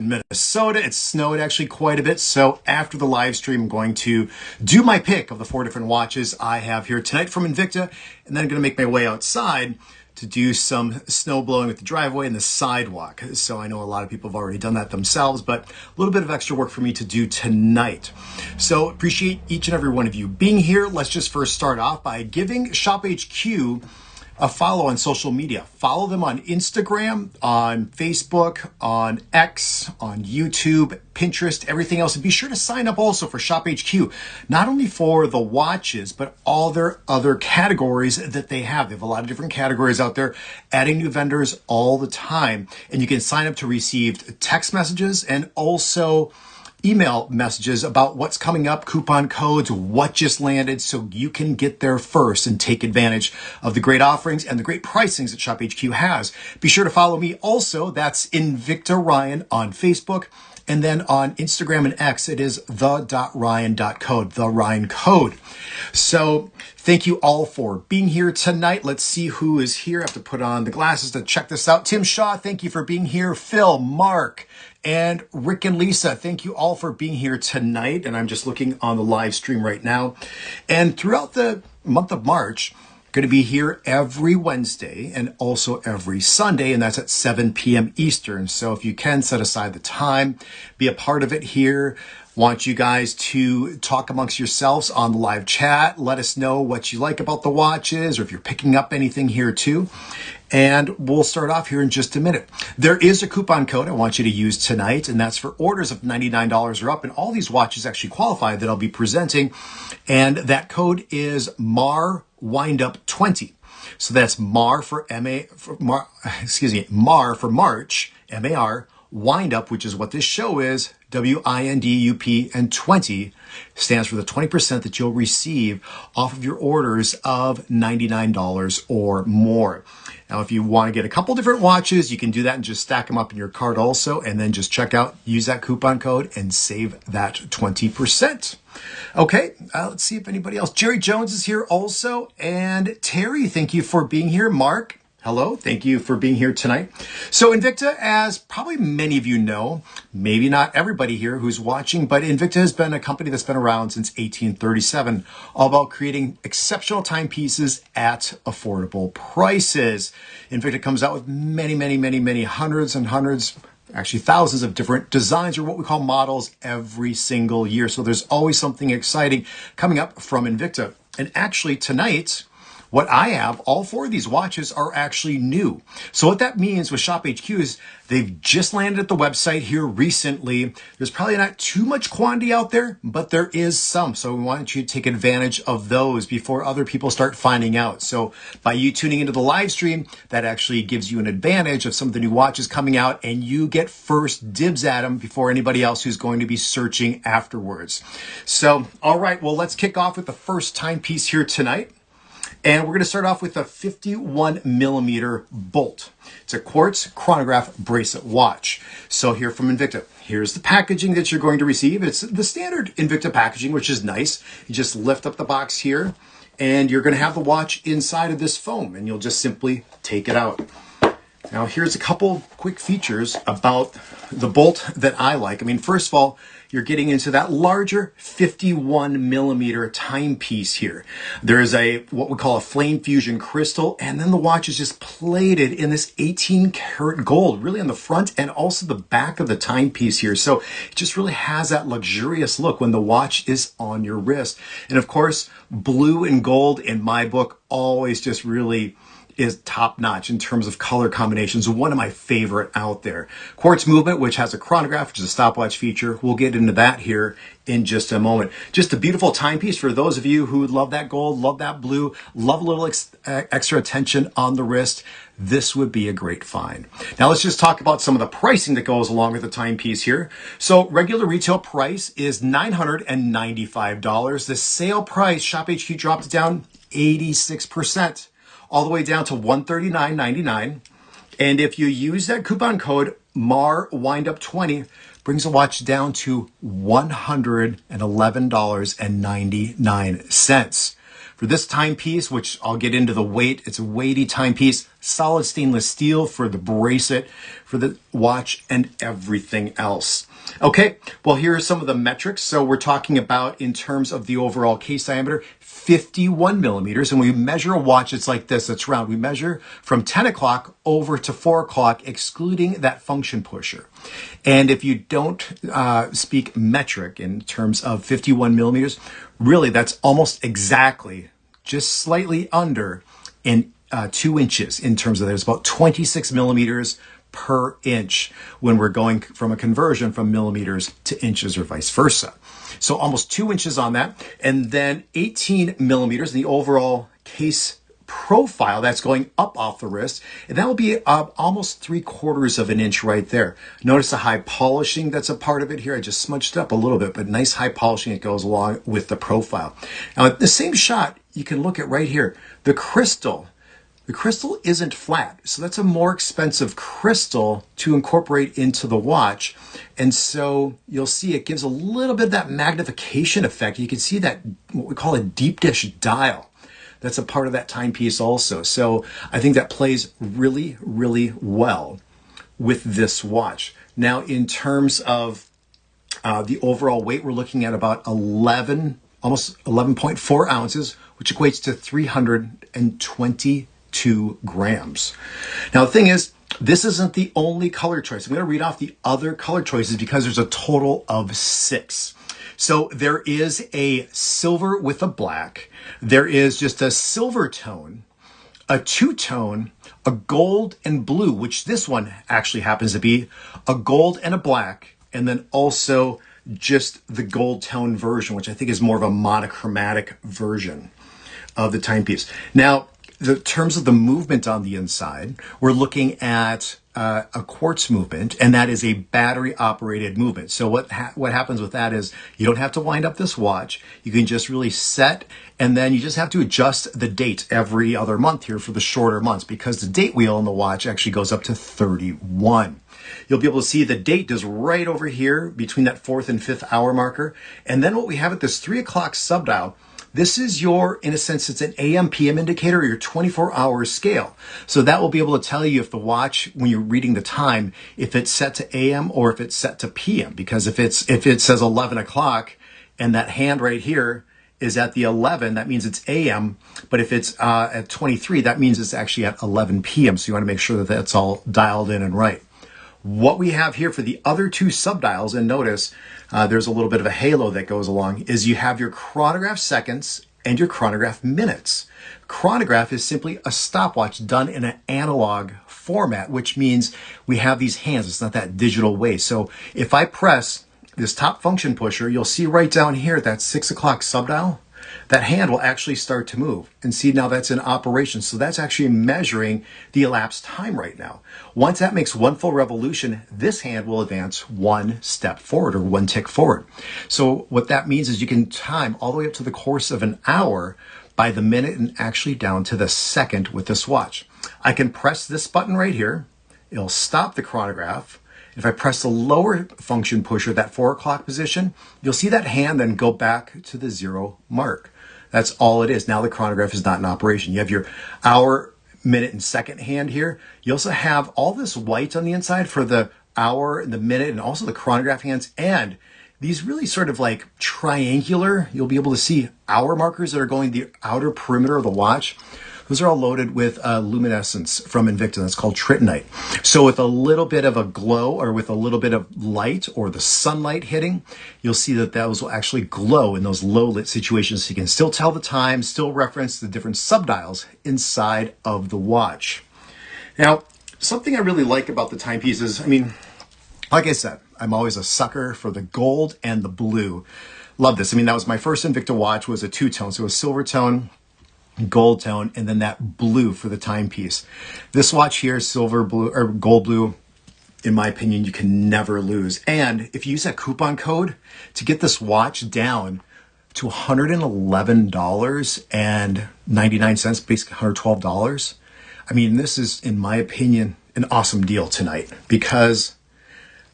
Minnesota. It snowed actually quite a bit. So after the live stream, I'm going to do my pick of the 4 different watches I have here tonight from Invicta, and then I'm going to make my way outside to do some snow blowing with the driveway and the sidewalk. So I know a lot of people have already done that themselves, but a little bit of extra work for me to do tonight. So appreciate each and every one of you being here. Let's just first start off by giving Shop HQ a follow on social media. Follow them on Instagram, on Facebook, on X, on YouTube, Pinterest, everything else. And be sure to sign up also for Shop HQ, not only for the watches, but all their other categories that they have. They have a lot of different categories out there, adding new vendors all the time. And you can sign up to receive text messages and also email messages about what's coming up, coupon codes, what just landed, so you can get there first and take advantage of the great offerings and the great pricings that Shop HQ has. Be sure to follow me also. That's Invicta Ryan on Facebook. And then on Instagram and X, it is the.ryan.code, the Ryan code. So thank you all for being here tonight. Let's see who is here. I have to put on the glasses to check this out. Tim Shaw, thank you for being here. Phil, Mark, and Rick and Lisa, thank you all for being here tonight. And I'm just looking on the live stream right now. And throughout the month of March, going to be here every Wednesday and also every Sunday, and that's at 7 p.m. Eastern. So if you can set aside the time, be a part of it here. Want you guys to talk amongst yourselves on the live chat. Let us know what you like about the watches or if you're picking up anything here too. And we'll start off here in just a minute. There is a coupon code I want you to use tonight, and that's for orders of $99 or up. And all these watches actually qualify that I'll be presenting. And that code is MAR Windup 20. So that's MAR for MAR for March, MAR, Windup, which is what this show is, WINDUP, and 20 stands for the 20% that you'll receive off of your orders of $99 or more. Now, if you want to get a couple different watches, you can do that and just stack them up in your cart also, and then just check out, use that coupon code and save that 20%. Okay, let's see if anybody else. Jerry Jones is here also, and Terry, thank you for being here. Mark, hello, thank you for being here tonight. So Invicta, as probably many of you know, maybe not everybody here who's watching, but Invicta has been a company that's been around since 1837, all about creating exceptional timepieces at affordable prices. Invicta comes out with many hundreds and hundreds, actually thousands of different designs, or what we call models, every single year. So there's always something exciting coming up from Invicta. And actually tonight, what I have, all 4 of these watches are actually new. So what that means with Shop HQ is they've just landed at the website here recently. There's probably not too much quantity out there, but there is some. So we want you to take advantage of those before other people start finding out. So by you tuning into the live stream, that actually gives you an advantage of some of the new watches coming out, and you get first dibs at them before anybody else who's going to be searching afterwards. So, all right, well, let's kick off with the first timepiece here tonight. And we're going to start off with a 51 millimeter bolt. It's a quartz chronograph bracelet watch. So here from Invicta, here's the packaging that you're going to receive. It's the standard Invicta packaging, which is nice. You just lift up the box here, and you're going to have the watch inside of this foam, and you'll just simply take it out. Now, here's a couple quick features about the bolt that I like. I mean, first of all, you're getting into that larger 51 millimeter timepiece here. There is what we call a flame fusion crystal, and then the watch is just plated in this 18 karat gold, really on the front and also the back of the timepiece here. So it just really has that luxurious look when the watch is on your wrist. And of course, blue and gold in my book always just really is top notch in terms of color combinations. One of my favorite out there. Quartz movement, which has a chronograph, which is a stopwatch feature. We'll get into that here in just a moment. Just a beautiful timepiece for those of you who love that gold, love that blue, love a little extra attention on the wrist. This would be a great find. Now let's just talk about some of the pricing that goes along with the timepiece here. So regular retail price is $995. The sale price, Shop HQ dropped it down 86%. All the way down to $139.99. And if you use that coupon code MAR Windup 20, brings the watch down to $111.99. For this timepiece, which I'll get into the weight, it's a weighty timepiece, solid stainless steel for the bracelet, for the watch, and everything else. Okay, well, here are some of the metrics. So we're talking about, in terms of the overall case diameter, 51 millimeters. And we measure a watch, it's like this, it's round. We measure from 10 o'clock over to 4 o'clock, excluding that function pusher. And if you don't speak metric in terms of 51 millimeters, really that's almost exactly, just slightly under in 2 inches in terms of, there's about 26 millimeters per inch when we're going from a conversion from millimeters to inches or vice versa. So almost 2 inches on that. And then 18 millimeters, the overall case profile that's going up off the wrist. And that will be almost 3/4 of an inch right there. Notice the high polishing that's a part of it here. I just smudged it up a little bit, but nice high polishing that goes along with the profile. Now, at the same shot, you can look at right here, the crystal. The crystal isn't flat, so that's a more expensive crystal to incorporate into the watch. And so you'll see it gives a little bit of that magnification effect. You can see that, what we call a deep dish dial. That's a part of that timepiece also. So I think that plays really, really well with this watch. Now, in terms of the overall weight, we're looking at about 11, almost 11.4 ounces, which equates to 322 grams. Now, the thing is, this isn't the only color choice. I'm going to read off the other color choices because there's a total of 6. So there is a silver with a black. There is just a silver tone, a two-tone, a gold and blue, which this one actually happens to be a gold and a black, and then also just the gold tone version, which I think is more of a monochromatic version of the timepiece. Now, in terms of the movement on the inside, we're looking at a quartz movement, and that is a battery operated movement. So what happens with that is you don't have to wind up this watch. You can just really set, and then you just have to adjust the date every other month here for the shorter months, because the date wheel on the watch actually goes up to 31. You'll be able to see the date is right over here between that 4th and 5th hour marker. And then what we have at this 3 o'clock subdial, this is your, in a sense, it's an AM PM indicator, or your 24-hour scale. So that will be able to tell you if the watch, when you're reading the time, if it's set to AM or if it's set to PM. Because if it says 11 o'clock and that hand right here is at the 11, that means it's AM. But if it's at 23, that means it's actually at 11 PM. So you want to make sure that that's all dialed in and right. What we have here for the other 2 subdials, and notice there's a little bit of a halo that goes along, is you have your chronograph seconds and your chronograph minutes. Chronograph is simply a stopwatch done in an analog format, which means we have these hands. It's not that digital way. So if I press this top function pusher, you'll see right down here at that 6 o'clock subdial, that hand will actually start to move. And see, now that's in operation. So that's actually measuring the elapsed time right now. Once that makes 1 full revolution, this hand will advance 1 step forward, or 1 tick forward. So what that means is you can time all the way up to the course of an hour by the minute and actually down to the second with this watch. I can press this button right here. It'll stop the chronograph. If I press the lower function pusher, that 4 o'clock position, you'll see that hand then go back to the 0 mark. That's all it is. Now the chronograph is not in operation. You have your hour, minute, and second hand here. You also have all this white on the inside for the hour and the minute, and also the chronograph hands, and these really sort of like triangular, you'll be able to see hour markers that are going the outer perimeter of the watch. Those are all loaded with luminescence from Invicta. That's called tritonite. So with a little bit of a glow, or with a little bit of light or the sunlight hitting, you'll see that those will actually glow in those low lit situations. So you can still tell the time, still reference the different subdials inside of the watch. Now, something I really like about the timepieces, I mean, like I said, I'm always a sucker for the gold and the blue. Love this. I mean, that was my first Invicta watch, was a 2-tone. So a silver tone, gold tone, and then that blue for the timepiece. This watch here, silver blue or gold blue, in my opinion, you can never lose. And if you use that coupon code to get this watch down to $111.99, basically $112, I mean, this is, in my opinion, an awesome deal tonight, because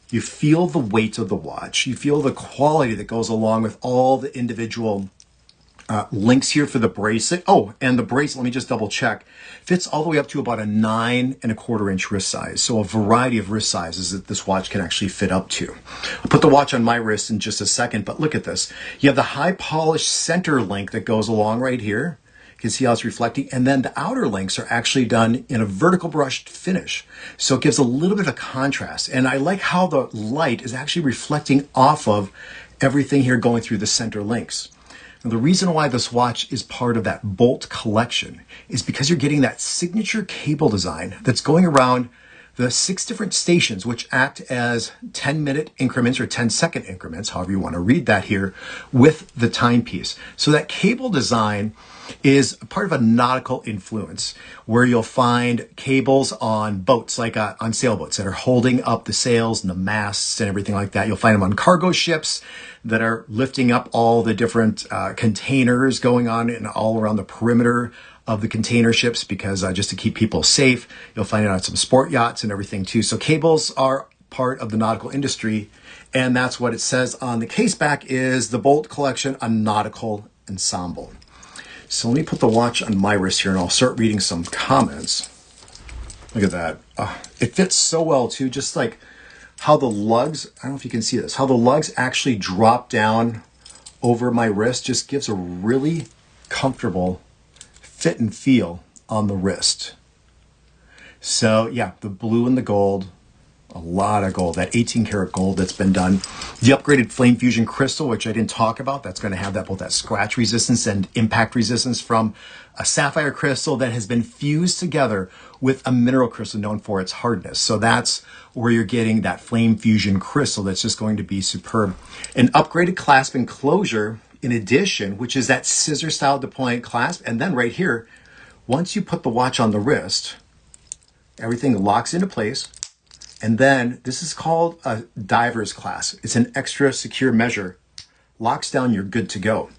you feel the weight of the watch, you feel the quality that goes along with all the individual links here for the bracelet. Oh, and the bracelet, let me just double check, fits all the way up to about a 9¼ inch wrist size. So a variety of wrist sizes that this watch can actually fit up to. I'll put the watch on my wrist in just a second, but look at this. You have the high polished center link that goes along right here. You can see how it's reflecting. And then the outer links are actually done in a vertical brushed finish. So it gives a little bit of contrast. And I like how the light is actually reflecting off of everything here going through the center links. Now, the reason why this watch is part of that Bolt collection is because you're getting that signature cable design that's going around the 6 different stations, which act as 10-minute increments or 10-second increments, however you want to read that here, with the timepiece. So that cable design is part of a nautical influence where you'll find cables on boats, like on sailboats that are holding up the sails and the masts and everything like that. You'll find them on cargo ships that are lifting up all the different containers going on and all around the perimeter of the container ships, because just to keep people safe. You'll find it on some sport yachts and everything too. So cables are part of the nautical industry, and that's what it says on the case back is the Bolt Collection, a nautical ensemble. So let me put the watch on my wrist here and I'll start reading some comments. Look at that. It fits so well too, just like how the lugs, I don't know if you can see this, how the lugs actually drop down over my wrist just gives a really comfortable fit and feel on the wrist. So yeah, the blue and the gold, a lot of gold, that 18 karat gold that's been done. The upgraded flame fusion crystal, which I didn't talk about, that's going to have that both that scratch resistance and impact resistance from a sapphire crystal that has been fused together with a mineral crystal known for its hardness. So that's where you're getting that flame fusion crystal that's just going to be superb. An upgraded clasp enclosure in addition, which is that scissor style deployant clasp. And then right here, once you put the watch on the wrist, everything locks into place. And then this is called a diver's clasp. It's an extra secure measure. Locks down, you're good to go.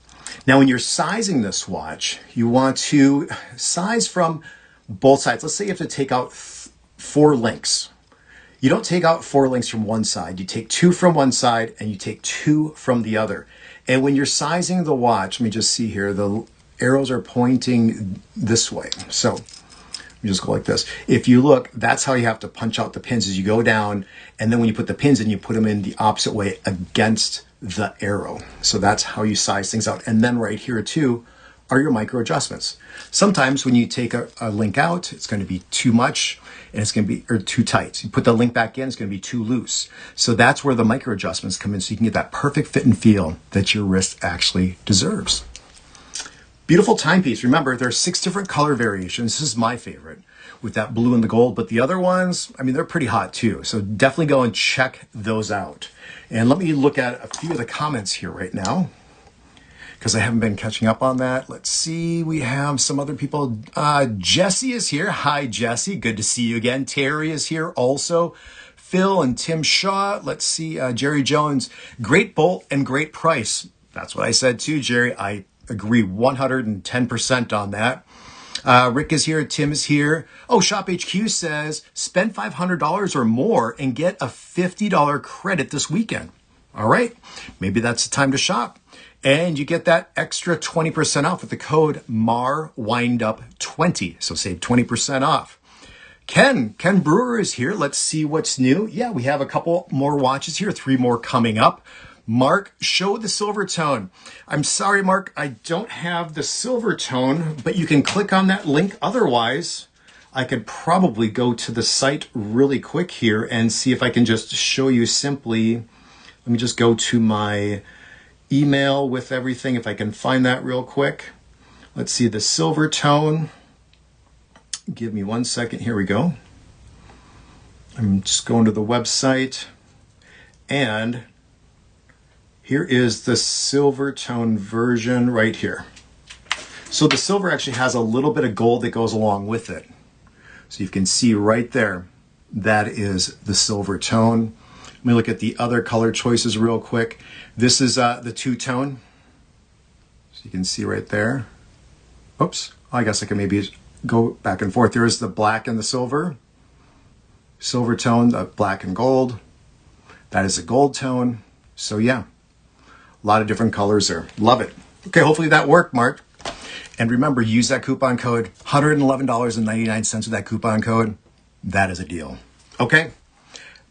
Now, when you're sizing this watch, you want to size from both sides. Let's say you have to take out 4 links. You don't take out 4 links from one side. You take 2 from one side and you take 2 from the other. And when you're sizing the watch, let me just see here, the arrows are pointing this way. So let me just go like this. If you look, that's how you have to punch out the pins, as you go down, and then when you put the pins in, you put them in the opposite way against the arrow. So that's how you size things out. And then right here too are your micro adjustments. Sometimes when you take a link out, it's going to be too much and it's going to be or too tight. You put the link back in, it's going to be too loose. So that's where the micro adjustments come in, so you can get that perfect fit and feel that your wrist actually deserves. Beautiful timepiece. Remember, there are 6 different color variations. This is my favorite with that blue and the gold, but the other ones, I mean, they're pretty hot too. So definitely go and check those out. And let me look at a few of the comments here right now, because I haven't been catching up on that. Let's see, we have some other people. Jesse is here. Hi, Jesse. Good to see you again. Terry is here also. Phil and Tim Shaw. Let's see, Jerry Jones. Great bolt and great price. That's what I said too, Jerry. I agree 110% on that. Rick is here. Tim is here. Oh, Shop HQ says, spend $500 or more and get a $50 credit this weekend. All right, maybe that's the time to shop. And you get that extra 20% off with the code MARWINDUP20. So save 20% off. Ken Brewer is here. Let's see what's new. Yeah, we have a couple more watches here, 3 more coming up. Mark, show the silver tone. I'm sorry, Mark, I don't have the silver tone, but you can click on that link. Otherwise, I could probably go to the site really quick here and see if I can just show you simply. Let me just go to my email with everything, if I can find that real quick. Let's see, the silver tone. Give me 1 second. Here we go. I'm just going to the website, and here is the silver tone version right here. So the silver actually has a little bit of gold that goes along with it. So you can see right there, that is the silver tone. Let me look at the other color choices real quick. This is the 2-tone. So you can see right there. Oops, I guess I can maybe go back and forth. There is the black and the silver. Silver tone, the black and gold. That is a gold tone. So yeah, a lot of different colors there. Love it. Okay, hopefully that worked, Mark. And remember, use that coupon code, $111.99 with that coupon code. That is a deal. Okay,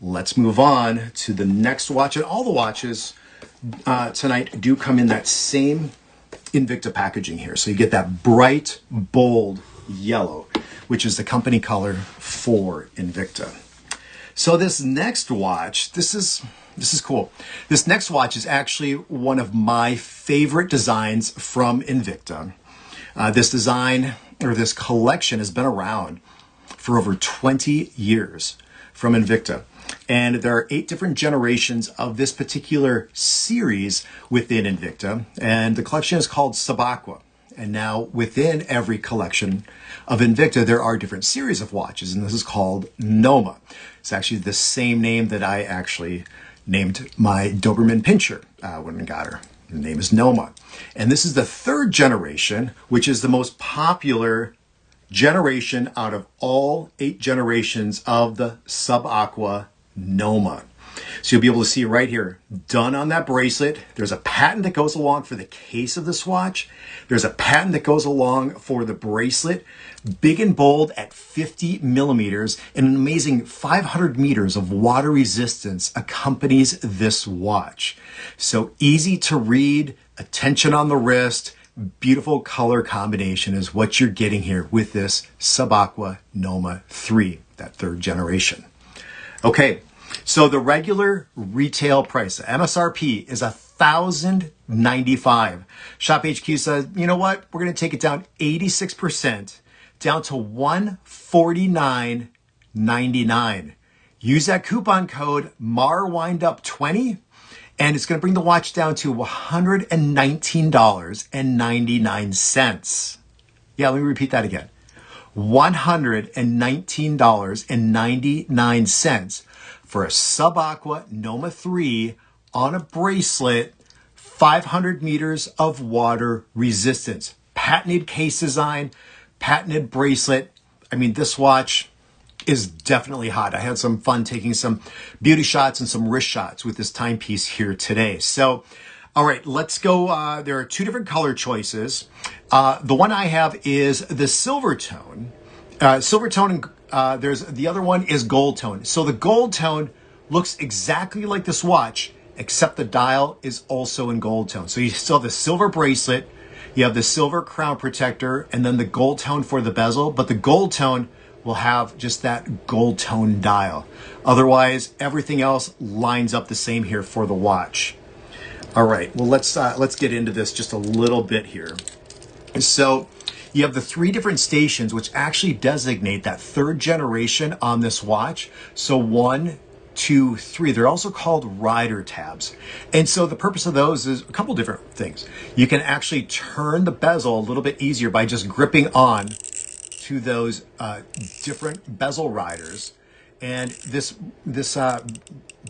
let's move on to the next watch. And all the watches tonight do come in that same Invicta packaging here. So you get that bright, bold yellow, which is the company color for Invicta. So this next watch, this is cool. This next watch is actually one of my favorite designs from Invicta. This design, or this collection, has been around for over 20 years from Invicta. And there are 8 different generations of this particular series within Invicta. And the collection is called Subaqua. And now within every collection of Invicta, there are different series of watches. And this is called Noma. It's actually the same name that I actually named my Doberman Pinscher when I got her. Her name is Noma. And this is the 3rd generation, which is the most popular generation out of all 8 generations of the Subaqua Noma. So you'll be able to see right here, done on that bracelet. There's a patent that goes along for the case of this watch. There's a patent that goes along for the bracelet, big and bold at 50 millimeters, and an amazing 500 meters of water resistance accompanies this watch. So easy to read, attention on the wrist, beautiful color combination is what you're getting here with this Subaqua Noma 3, that 3rd generation. Okay, so the regular retail price, the MSRP, is $1,095. ShopHQ says, you know what? We're going to take it down 86%, down to $149.99. Use that coupon code MARWINDUP20, and it's going to bring the watch down to $119.99. Yeah, let me repeat that again. $119.99 for a Subaqua Noma 3 on a bracelet, 500 meters of water resistance. Patented case design, patented bracelet. I mean, this watch is definitely hot. I had some fun taking some beauty shots and some wrist shots with this timepiece here today. So, all right, let's go. There are 2 different color choices. The one I have is the silver tone. Silver tone, and there's the other one is gold tone. So the gold tone looks exactly like this watch, except the dial is also in gold tone. So you still have the silver bracelet, you have the silver crown protector, and then the gold tone for the bezel. But the gold tone will have just that gold tone dial. Otherwise, everything else lines up the same here for the watch. All right, well, let's get into this just a little bit here. So you have the 3 different stations, which actually designate that 3rd generation on this watch. So 1, 2, 3. They're also called rider tabs. And so the purpose of those is a couple different things. You can actually turn the bezel a little bit easier by just gripping on to those different bezel riders. And this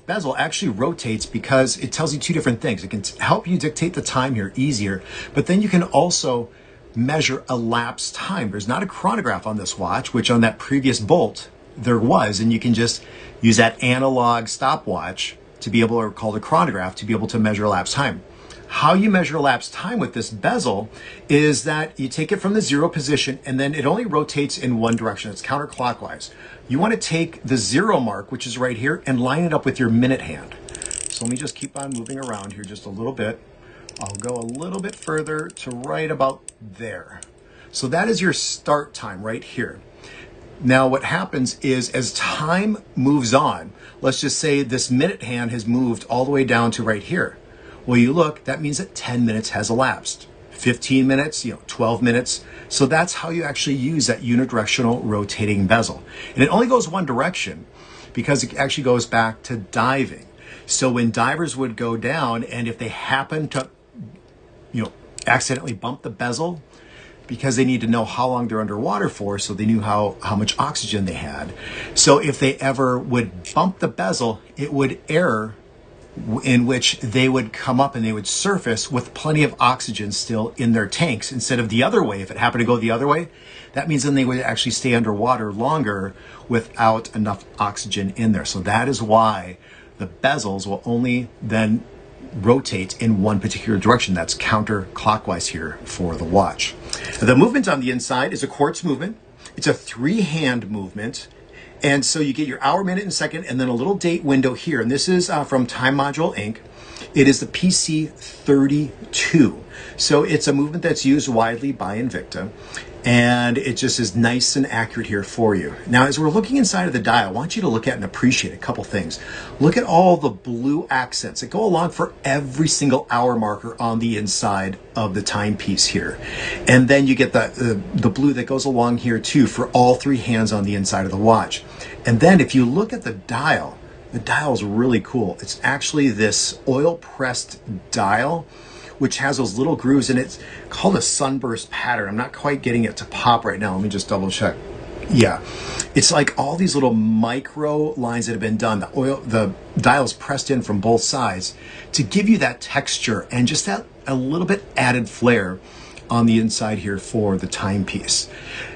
bezel actually rotates because it tells you 2 different things. It can help you dictate the time here easier, but then you can also measure elapsed time. There's not a chronograph on this watch, which on that previous Bolt there was, and you can just use that analog stopwatch to be able, or called a chronograph, to be able to measure elapsed time. How you measure elapsed time with this bezel is that you take it from the 0 position and then it only rotates in one direction. It's counterclockwise. You want to take the 0 mark, which is right here, and line it up with your minute hand. So let me just keep on moving around here just a little bit. I'll go a little bit further to right about there. So that is your start time right here. Now what happens is as time moves on, let's just say this minute hand has moved all the way down to right here. Well, you look, that means that 10 minutes has elapsed. 15 minutes, 12 minutes. So that's how you actually use that unidirectional rotating bezel. And it only goes one direction because it actually goes back to diving. So when divers would go down, and if they happen to, accidentally bump the bezel, because they need to know how long they're underwater for, so they knew how much oxygen they had. So if they ever would bump the bezel, it would error, in which they would come up and they would surface with plenty of oxygen still in their tanks, instead of the other way. If it happened to go the other way, that means then they would actually stay underwater longer without enough oxygen in there. So that is why the bezels will only then rotate in one particular direction. That's counterclockwise here for the watch. The movement on the inside is a quartz movement. It's a 3-hand movement. And so you get your hour, minute, and second, and then a little date window here. And this is from Time Module Inc. It is the PC32. So it's a movement that's used widely by Invicta. And it just is nice and accurate here for you. Now, as we're looking inside of the dial, I want you to look at and appreciate a couple things. Look at all the blue accents that go along for every single hour marker on the inside of the timepiece here. And then you get the blue that goes along here too for all 3 hands on the inside of the watch. And then if you look at the dial is really cool. It's actually this oil-pressed dial, which has those little grooves, and it's called a sunburst pattern. I'm not quite getting it to pop right now. Let me just double check. Yeah, it's like all these little micro lines that have been done. The dial's pressed in from both sides to give you that texture and just that a little bit added flair on the inside here for the timepiece.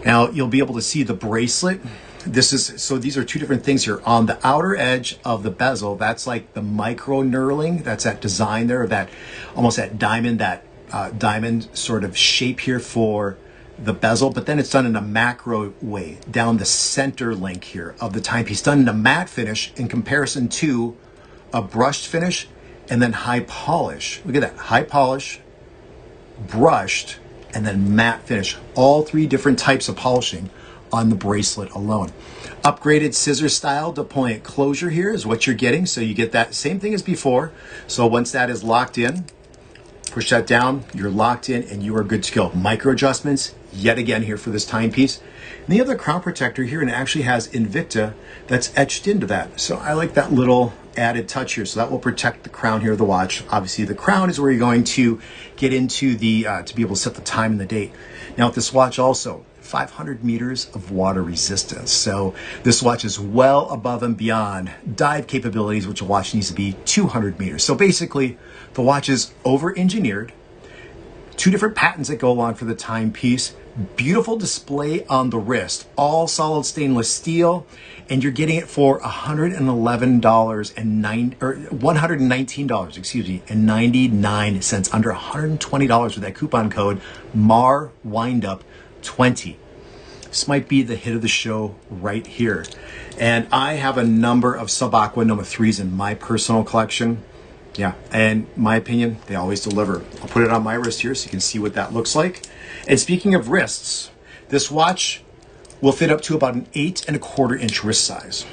Now you'll be able to see the bracelet. These are 2 different things here. On the outer edge of the bezel, that's like the micro knurling. That's that design there, that almost that diamond sort of shape here for the bezel. But then it's done in a macro way down the center link here of the timepiece, done in a matte finish in comparison to a brushed finish and then high polish. Look at that, high polish, brushed, and then matte finish. All 3 different types of polishing on the bracelet alone. Upgraded scissor style deployment closure here is what you're getting. So you get that same thing as before. So once that is locked in, push that down, you're locked in and you are good to go. Micro adjustments yet again here for this timepiece. And the other crown protector here, and it actually has Invicta that's etched into that. So I like that little added touch here. So that will protect the crown here of the watch. Obviously the crown is where you're going to get into the, to be able to set the time and the date. Now with this watch also, 500 meters of water resistance. So this watch is well above and beyond dive capabilities, which a watch needs to be 200 meters. So basically the watch is over-engineered, 2 different patents that go along for the timepiece, beautiful display on the wrist, all solid stainless steel, and you're getting it for $119, excuse me, and 99 cents, under $120 with that coupon code MAR Windup 20. This might be the hit of the show right here. And I have a number of Subaqua Noma 3s in my personal collection. Yeah, and my opinion, they always deliver. I'll put it on my wrist here so you can see what that looks like. And speaking of wrists, this watch will fit up to about an 8 1/4 inch wrist size.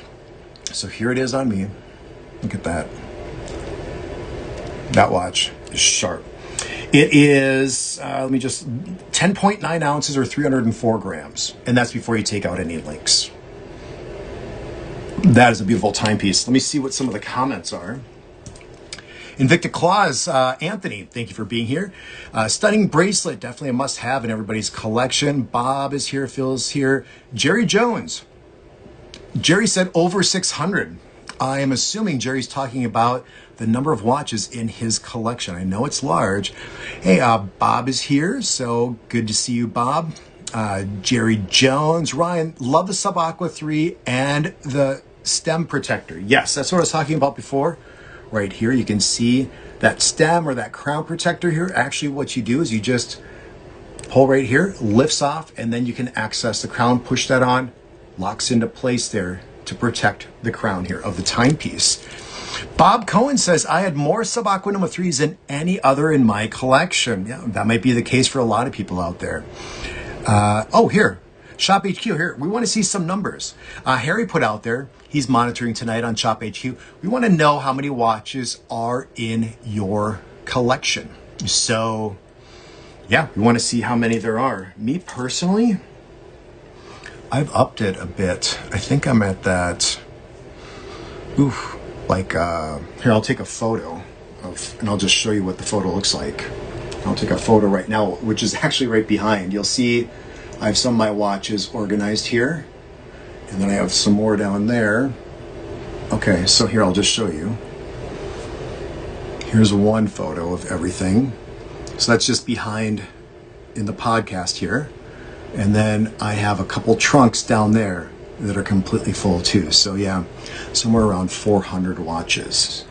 So here it is on me. Look at that. That watch is sharp. It is, 10.9 ounces or 304 grams. And that's before you take out any links. That is a beautiful timepiece. Let me see what some of the comments are. Invicta Claws, Anthony, thank you for being here. Stunning bracelet, definitely a must-have in everybody's collection. Bob is here, Phil's here. Jerry Jones. Jerry said over 600. I am assuming Jerry's talking about the number of watches in his collection. I know it's large. Hey, Bob is here, so good to see you, Bob. Jerry Jones. Ryan, love the Subaqua 3 and the stem protector. Yes, that's what I was talking about before. Right here, you can see that stem or that crown protector here. Actually, what you do is you just pull right here, lifts off, and then you can access the crown, push that on, locks into place there to protect the crown here of the timepiece. Bob Cohen says, I had more Subaqua Noma 3s than any other in my collection. Yeah, that might be the case for a lot of people out there. Here, Shop HQ here. We want to see some numbers. Harry put out there, he's monitoring tonight on Shop HQ. We want to know how many watches are in your collection. So, yeah, we want to see how many there are. Me personally, I've upped it a bit. I think I'm at that, here, I'll take a photo and I'll just show you what the photo looks like. I'll take a photo right now, which is actually right behind. You'll see I have some of my watches organized here, and then I have some more down there. Okay, so here, I'll just show you. Here's one photo of everything. So that's just behind in the podcast here. And then I have a couple trunks down there that are completely full too. So yeah, somewhere around 400 watches.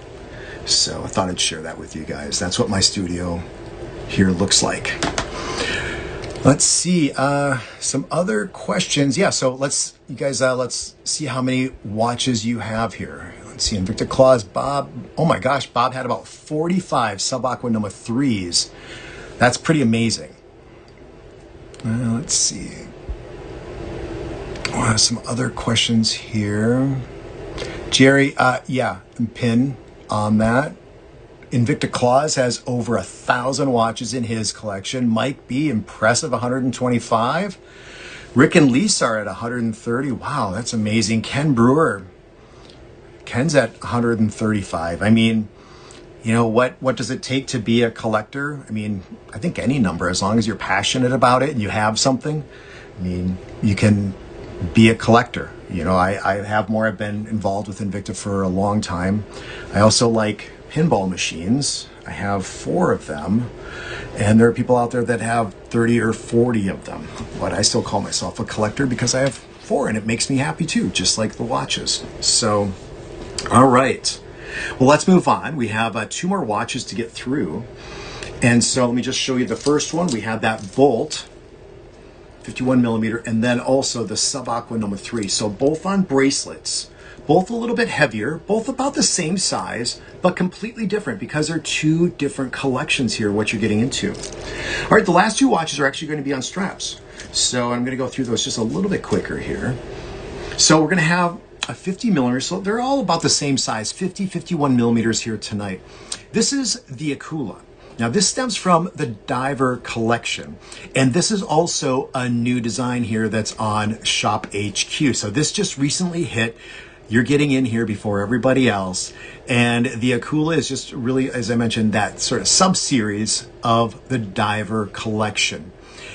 So I thought I'd share that with you guys. That's what my studio here looks like. Let's see, some other questions. Yeah, so let's see how many watches you have here. Let's see, Invicta Claws, Bob. Oh my gosh, Bob had about 45 Subaqua Noma 3s. That's pretty amazing. Let's see. Some other questions here. Jerry, yeah, pin on that. Invicta Claws has over 1,000 watches in his collection. Mike B, impressive, 125. Rick and Lisa are at 130. Wow, that's amazing. Ken Brewer, Ken's at 135. I mean, you know, what does it take to be a collector? I mean, I think any number, as long as you're passionate about it and you have something, I mean, you can be a collector. You know, I have more. I've been involved with Invicta for a long time. I also like pinball machines. I have 4 of them, and there are people out there that have 30 or 40 of them, but I still call myself a collector because I have 4, and it makes me happy too, just like the watches. So, all right, well, let's move on. We have 2 more watches to get through, and so let me just show you the first one. We have that Volt 51 millimeter, and then also the Subaqua Noma 3. So both on bracelets, both a little bit heavier, both about the same size, but completely different because they're 2 different collections here, what you're getting into. All right, the last 2 watches are actually going to be on straps. So I'm going to go through those just a little bit quicker here. So we're going to have a 50 millimeter, so they're all about the same size, 50, 51 millimeters here tonight. This is the Akula. Now this stems from the Diver collection, and this is also a new design here that's on Shop HQ. So this just recently hit. You're getting in here before everybody else, and the Akula is just really, as I mentioned, that sort of sub-series of the Diver collection.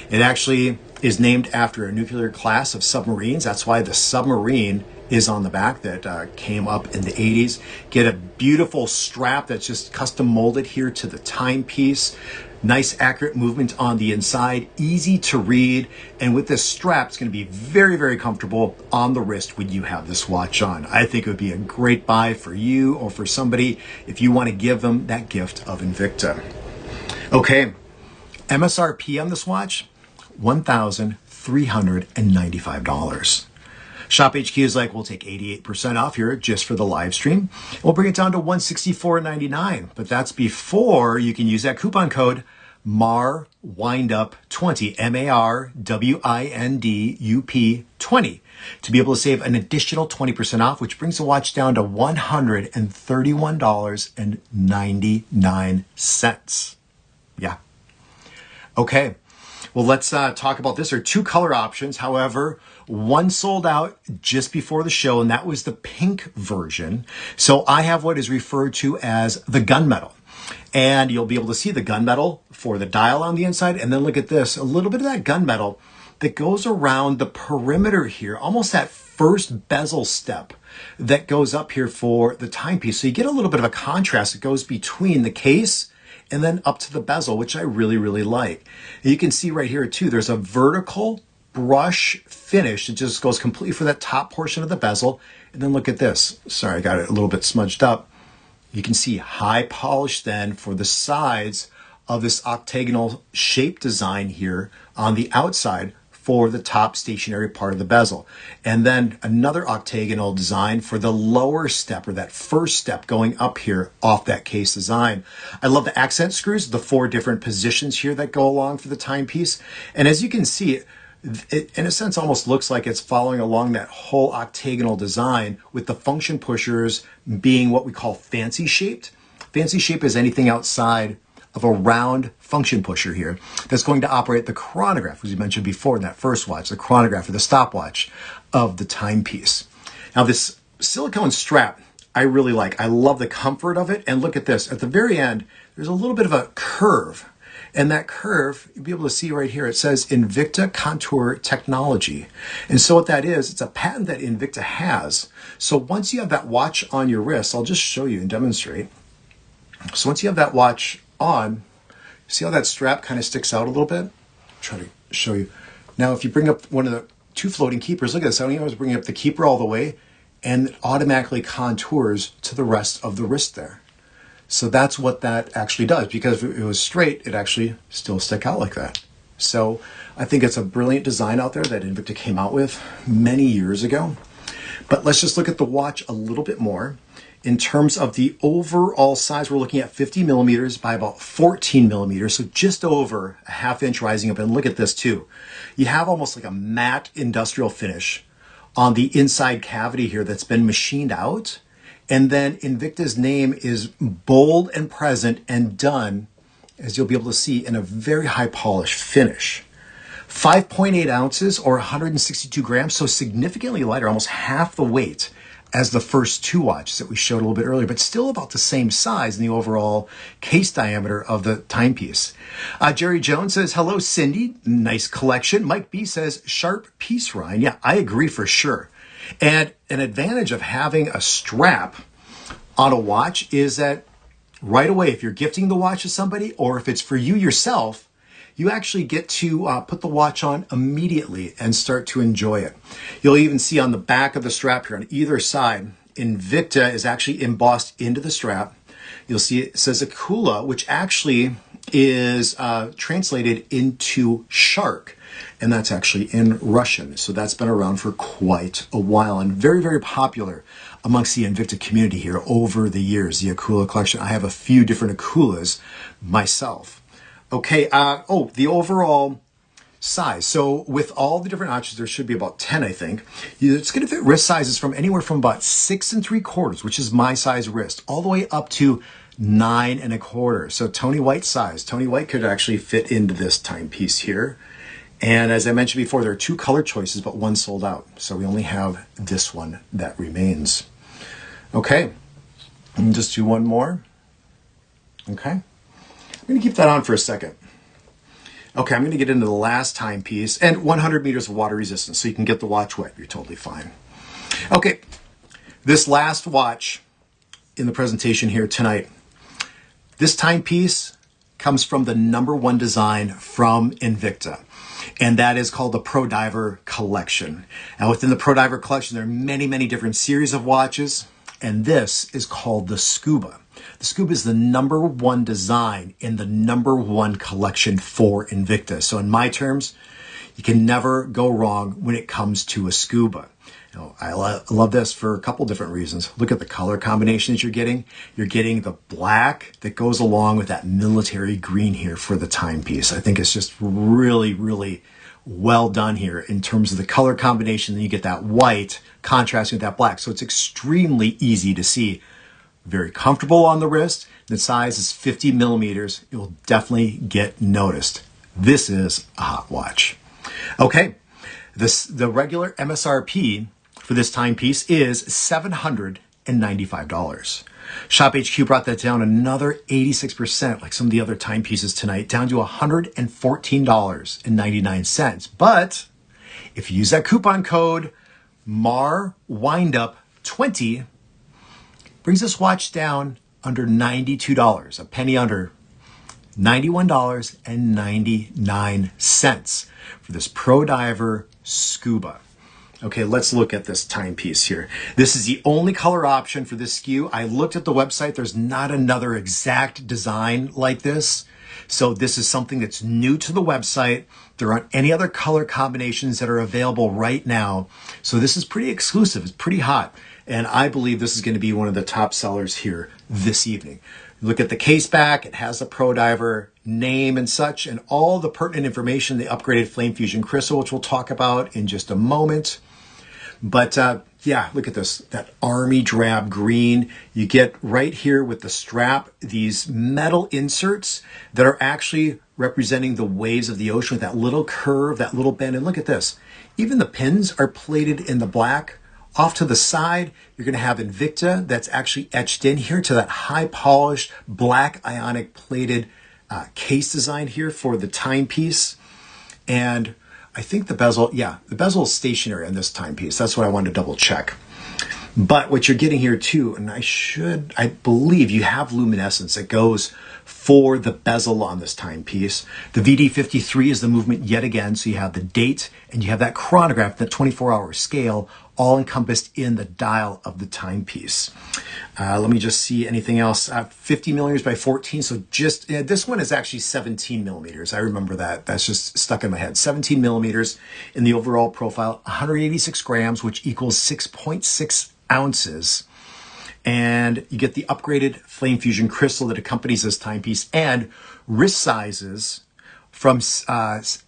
It actually is named after a nuclear class of submarines. That's why the submarine is on the back that came up in the 80s. Get a beautiful strap that's just custom molded here to the timepiece. Nice accurate movement on the inside, easy to read, and with this strap, it's going to be very, very comfortable on the wrist when you have this watch on. I think it would be a great buy for you or for somebody if you want to give them that gift of Invicta. Okay, MSRP on this watch, $1,395. Shop HQ is like, we'll take 88% off here just for the live stream. We'll bring it down to $164.99, but that's before you can use that coupon code MARWINDUP20, MARWINDUP 20, to be able to save an additional 20% off, which brings the watch down to $131.99. Yeah. Okay. Well, let's talk about this. There are 2 color options. However, one sold out just before the show, and that was the pink version. So I have what is referred to as the gunmetal. And you'll be able to see the gunmetal for the dial on the inside. And then look at this, a little bit of that gunmetal that goes around the perimeter here, almost that first bezel step that goes up here for the timepiece. So you get a little bit of a contrast that goes between the case and then up to the bezel, which I really, really like. And you can see right here too, there's a vertical brush finish that just goes completely for that top portion of the bezel. And then look at this. Sorry, I got it a little bit smudged up. You can see high polish then for the sides of this octagonal shape design here on the outside for the top stationary part of the bezel. And then another octagonal design for the lower step, or that first step going up here off that case design. I love the accent screws, the 4 different positions here that go along for the timepiece. And as you can see, it in a sense almost looks like it's following along that whole octagonal design, with the function pushers being what we call fancy shaped. Fancy shape is anything outside of a round function pusher here that's going to operate the chronograph, as you mentioned before in that first watch, the chronograph or the stopwatch of the timepiece. Now this silicone strap, I really like. I love the comfort of it. And look at this, at the very end, there's a little bit of a curve. And that curve, you'll be able to see right here, it says Invicta Contour Technology. And so what that is, it's a patent that Invicta has. So once you have that watch on your wrist, I'll just show you and demonstrate. So once you have that watch on, see how that strap kind of sticks out a little bit? Try to show you. Now, if you bring up one of the 2 floating keepers, look at this. I don't even have to bring up the keeper all the way, and it automatically contours to the rest of the wrist there. So that's what that actually does, because if it was straight, it actually still stick out like that. So I think it's a brilliant design out there that Invicta came out with many years ago. But let's just look at the watch a little bit more. In terms of the overall size, we're looking at 50 millimeters by about 14 millimeters, so just over a half inch rising up. And look at this too. You have almost like a matte industrial finish on the inside cavity here that's been machined out. And then Invicta's name is bold and present and done, as you'll be able to see, in a very high polish finish. 5.8 ounces or 162 grams, so significantly lighter, almost half the weight as the first two watches that we showed a little bit earlier, but still about the same size in the overall case diameter of the timepiece. Jerry Jones says, hello, Cindy. Nice collection. Mike B says, sharp piece, Ryan. Yeah, I agree for sure. And an advantage of having a strap on a watch is that right away, if you're gifting the watch to somebody, or if it's for you yourself, you actually get to put the watch on immediately and start to enjoy it. You'll even see on the back of the strap here on either side, Invicta is actually embossed into the strap. You'll see it says akula, which actually is translated into shark. And that's actually in Russian. So that's been around for quite a while and very, very popular amongst the Invicta community here over the years, the akula collection. I have a few different akulas myself. Okay, the overall size. So with all the different watches, there should be about 10, I think. It's going to fit wrist sizes from anywhere from about 6 3/4, which is my size wrist, all the way up to 9 1/4. So Tony White size. Tony White could actually fit into this timepiece here. And as I mentioned before, there are 2 color choices, but one sold out. So we only have this one that remains. Okay, and just do one more. Okay. I'm going to keep that on for a second. Okay, I'm going to get into the last timepiece, and 100 meters of water resistance, so you can get the watch wet. You're totally fine. Okay, this last watch in the presentation here tonight, this timepiece comes from the #1 design from Invicta, and that is called the Pro Diver Collection. Now, within the Pro Diver Collection, there are many, many different series of watches, and this is called the Scuba. The Scuba is the #1 design in the #1 collection for Invicta. So in my terms, you can never go wrong when it comes to a Scuba. You know, I love this for a couple different reasons. Look at the color combinations you're getting. You're getting the black that goes along with that military green here for the timepiece. I think it's just really, really well done here in terms of the color combination. Then you get that white contrasting with that black. So it's extremely easy to see. Very comfortable on the wrist. The size is 50 millimeters. It will definitely get noticed. This is a hot watch. Okay, the regular MSRP for this timepiece is $795. Shop HQ brought that down another 86%, like some of the other timepieces tonight, down to $114.99. But if you use that coupon code MARWINDUP20, brings this watch down under $92, a penny under, $91.99 for this Pro Diver Scuba. Okay, let's look at this timepiece here. This is the only color option for this SKU. I looked at the website. There's not another exact design like this. So this is something that's new to the website. There aren't any other color combinations that are available right now. So this is pretty exclusive. It's pretty hot. And I believe this is going to be one of the top sellers here this evening. Look at the case back. It has the Pro Diver name and such, and all the pertinent information, the upgraded Flame Fusion crystal, which we'll talk about in just a moment. But yeah, look at this, that army drab green. You get right here with the strap, these metal inserts that are actually representing the waves of the ocean with that little curve, that little bend. And look at this, even the pins are plated in the black. Off to the side, you're going to have Invicta that's actually etched in here to that high polished black ionic plated case design here for the timepiece. And I think the bezel, yeah, the bezel is stationary on this timepiece. That's what I wanted to double check. But what you're getting here too, and I believe you have luminescence that goes for the bezel on this timepiece. The VD53 is the movement yet again. So you have the date and you have that chronograph, that 24-hour scale all encompassed in the dial of the timepiece. Let me just see anything else. 50 millimeters by 14. So just, this one is actually 17 millimeters. I remember that. That's just stuck in my head. 17 millimeters in the overall profile, 186 grams, which equals 6.6 ounces. And you get the upgraded flame fusion crystal that accompanies this timepiece, and wrist sizes from 5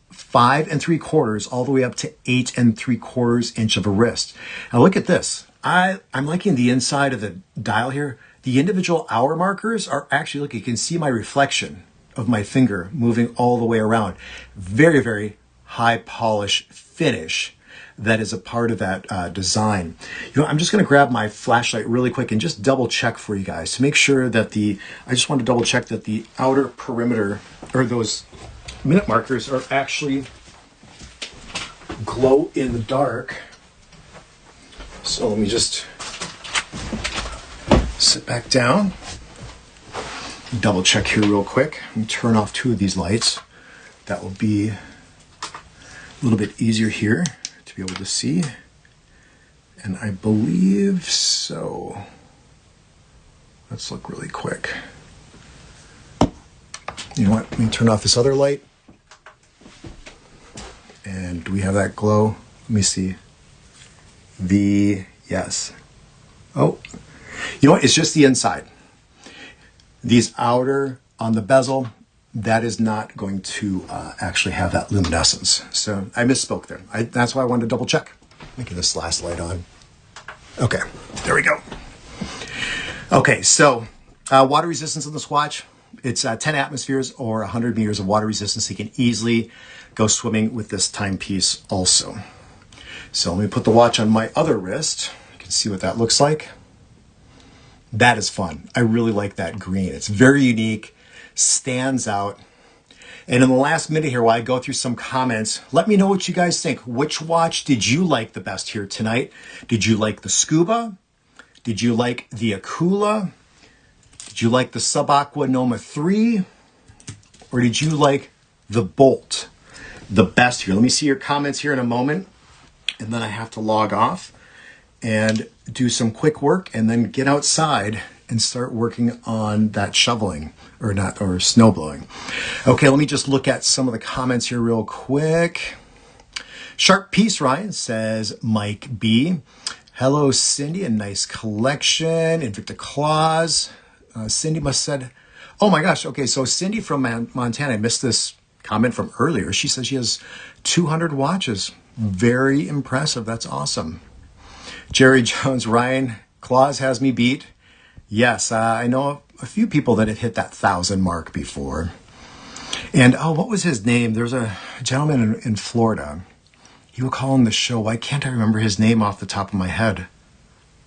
3/4 all the way up to 8 3/4 inch of a wrist. Now look at this. I'm liking the inside of the dial here. The individual hour markers are actually, look, you can see my reflection of my finger moving all the way around. Very, very high polish finish that is a part of that design. You know, I'm just gonna grab my flashlight really quick and just double check for you guys to make sure that I just want to double check that the outer perimeter, or those minute markers, are actually glow in the dark. So let me just sit back down, double check here real quick, and turn off 2 of these lights. That will be a little bit easier here to be able to see. And I believe so. Let's look really quick. You know what? Let me turn off this other light. And do we have that glow? Let me see. Yes. Oh, you know what? It's just the inside. These outer on the bezel, that is not going to actually have that luminescence. So I misspoke there. That's why I wanted to double check. Let me get this last light on. Okay, there we go. Okay, so water resistance on this watch. It's 10 atmospheres or 100 meters of water resistance. So you can easily go swimming with this timepiece also. So let me put the watch on my other wrist. You can see what that looks like. That is fun. I really like that green. It's very unique, stands out. And in the last minute here, while I go through some comments, let me know what you guys think. Which watch did you like the best here tonight? Did you like the Scuba? Did you like the Akula? Did you like the Subaqua Noma 3? Or did you like the Bolt the best here? Let me see your comments here in a moment. And then I have to log off and do some quick work and then get outside and start working on that shoveling or snow blowing. Okay, let me just look at some of the comments here real quick. Sharp Piece Ryan says, Mike B. Hello, Cindy, a nice collection. Invicta claws. Cindy must have said, oh my gosh. Okay, so Cindy from Montana, I missed this comment from earlier. She says she has 200 watches. Very impressive. That's awesome. Jerry Jones, Ryan, Claus has me beat. Yes, I know a few people that have hit that 1,000 mark before. And oh, what was his name? There's a gentleman in Florida. He will call on the show. Why can't I remember his name off the top of my head?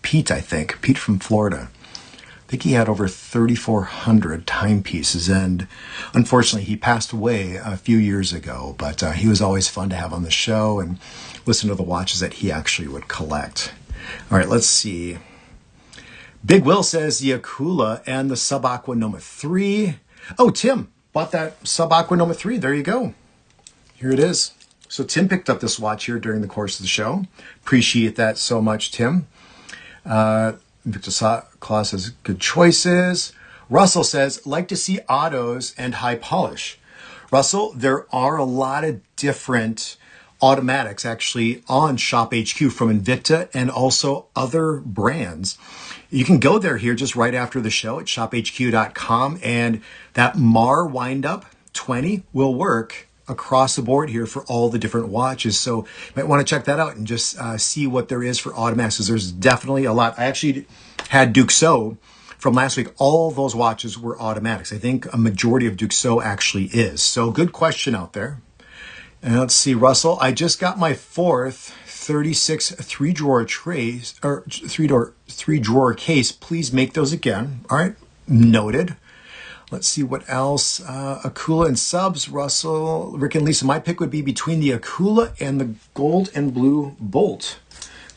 Pete, I think. Pete from Florida. I think he had over 3,400 timepieces, and unfortunately he passed away a few years ago, but he was always fun to have on the show and listen to the watches that he actually would collect. All right, let's see. Big Will says the Akula and the Subaqua Noma 3. Oh, Tim bought that Subaqua Noma 3. There you go. Here it is. So Tim picked up this watch here during the course of the show. Appreciate that so much, Tim. Victor Claus says, good choices. Russell says, like to see autos and high polish. Russell, there are a lot of different automatics actually on Shop HQ from Invicta and also other brands. You can go there here just right after the show at shophq.com, and that Mar Windup 20 will work across the board here for all the different watches. So you might want to check that out and just see what there is for automatics, because there's definitely a lot. I actually had Duxo from last week. All those watches were automatics. I think a majority of Duxo actually is. So good question out there. And let's see, Russell, I just got my fourth 36 three-drawer trays, or three-drawer case. Please make those again. All right, noted. Let's see what else. Akula and subs, Russell, Rick and Lisa. My pick would be between the Akula and the gold and blue Bolt.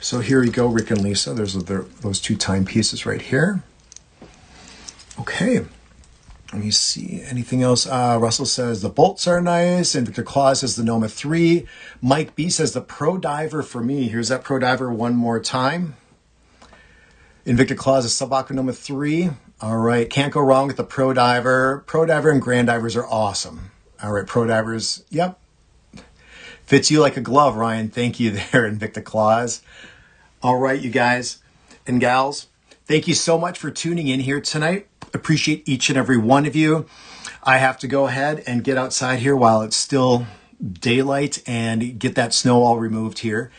So here we go, Rick and Lisa. There's those two timepieces right here. Okay. Let me see. Anything else? Russell says the bolts are nice. Invicta Claus says the Noma 3. Mike B says the Pro Diver for me. Here's that Pro Diver one more time. Invicta Claus is Subaqua Noma 3. All right. Can't go wrong with the Pro Diver. Pro Diver and Grand Divers are awesome. All right. Pro Divers. Yep. Fits you like a glove, Ryan. Thank you there, Invicta Claus. All right, you guys and gals. Thank you so much for tuning in here tonight. Appreciate each and every one of you. I have to go ahead and get outside here while it's still daylight and get that snow all removed here.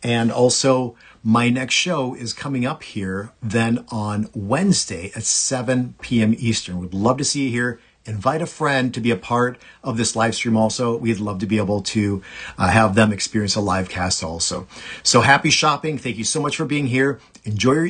And also, my next show is coming up here then on Wednesday at 7 p.m. Eastern. Would love to see you here. Invite a friend to be a part of this live stream also. We'd love to be able to have them experience a live cast also. So happy shopping. Thank you so much for being here. Enjoy your